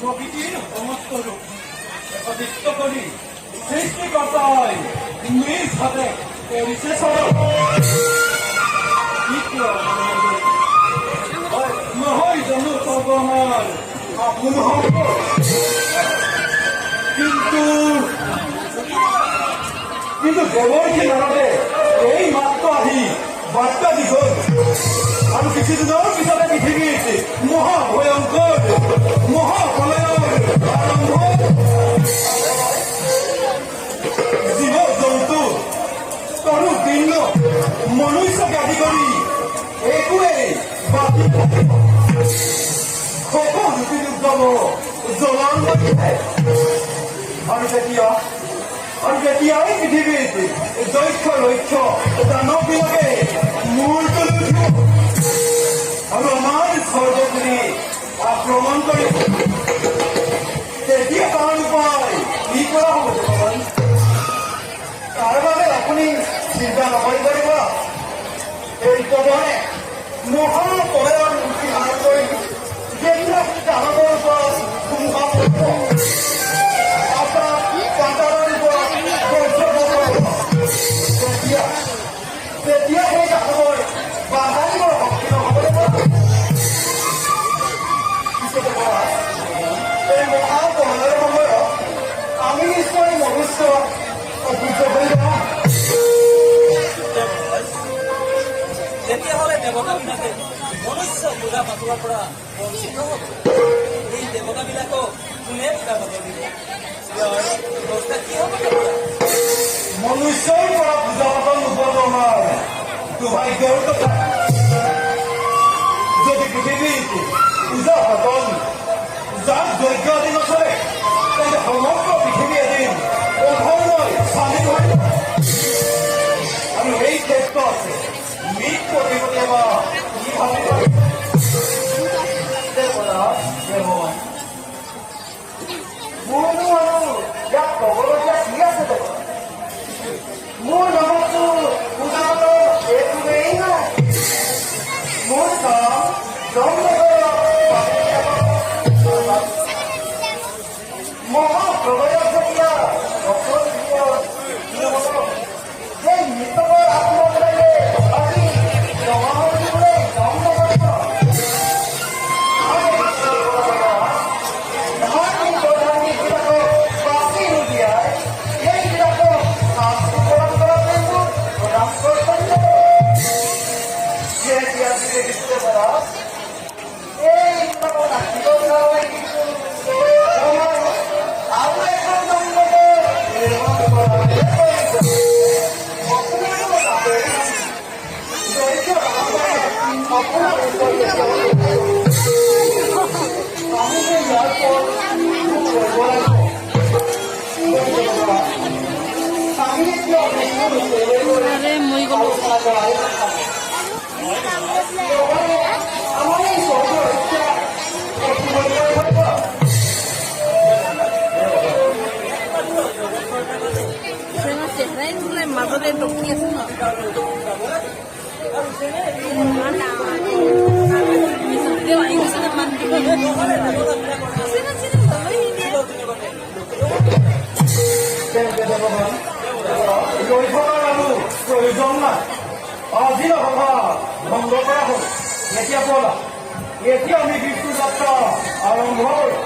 প্ৰকৃতিৰ সমস্ত ৰূপ একত্ৰিত কৰি সৃষ্টিকৰ্তায় নিজ হাতে কৰিছে সৰব নহয় জানো সৰ্বমাৰ আপোন হব কিন্তু দেৱৰ্ষি নাৰদে এই মাত্ৰ আহি বাৰ্তা দি গল আৰু কিছুদিনৰ পিছতে পৃথিৱীত মহাভয়ংকৰ মহাপ্ৰলয়ৰ আৰম্ভ। জীৱ জন্তু তৰু তৃণ মনুষ্যকে আদি কৰি একোৱেই বাকী সকলো বিৰুদ্ধ জ্বলাৰ আৰু যেতিয়াই পৃথিৱীত দক্ষ লক্ষ্য দানৱবিলাকে মূৰ তুলি উঠিব আৰু আমাৰ স্বৰ্গপুৰী আক্ৰমণ কৰিব তেতিয়া তাৰ উপায় কি কৰা হ'ব ভগৱান? তাৰ বাবে আপুনি চিন্তা নকৰিব লাগিব। এই পদনে মহাপ্ৰলয়ৰ মুক্তি লাভ কৰি যিবিলাক দানৱৰ ওপৰত ধুমুহা পৰিব তেতিয়া সেই দানৱৰ বাধানিবৰ শক্তি নহ'বলৈ এই মহাপ্ৰলয়ৰ সময়ত আমি নিশ্চয় মনুষ্য অভিজ্ঞ হৈ যাওঁ। তেতিয়াহ'লে দেৱতাবিলাকে মনুষ্য পূজা পাতলৰ পৰা বঞ্চিত হ'ব। এই দেৱতাবিলাকক কোনে পূজা পাতল দিব? ব্যৱস্থা কি হ'ব? মনুষ্যৰ পৰা পূজা পাতল নোপোৱাটো আমাৰ দুৰ্ভাগ্যৰ কথা। যদি পৃথিৱীত পূজা পাতল যাক যজ্ঞ আদি নচলে তেন্তে সমগ্ৰ পৃথিৱী এদিন অধৰ্মই স্বাধীন হৈ যাব। আৰু এই ক্ষেত্ৰত মৃত্যু কেতিয়াবা কি ভাবিব? মোৰনো আৰু ইয়াত ক'বলগীয়া কি আছে দেখোন? মোৰ নামতো পূজা পাতল একোৱেই নাই। মোৰ কাম মহাপ্ৰলয়ত যেতিয়া সেই মৃতকৰ আত্মবিলাকে আজি জমা হৈ দিবলৈ কাম নকৰিব। বাচি নিদিয়াই সেইবিলাকক প্ৰদান কৰা প্ৰদান কৰিব। এইবিলাকক ৰাখিব আৰু এখন নিৰ্মাণ কৰা muy como মাজতে টকি আছে ন প্ৰয়োজন নাই। আজি সভা ভংগ কৰা হ'ল। এতিয়া বলা, এতিয়া আমি বিষ্ণু যাত্ৰা আৰম্ভ কৰোঁ।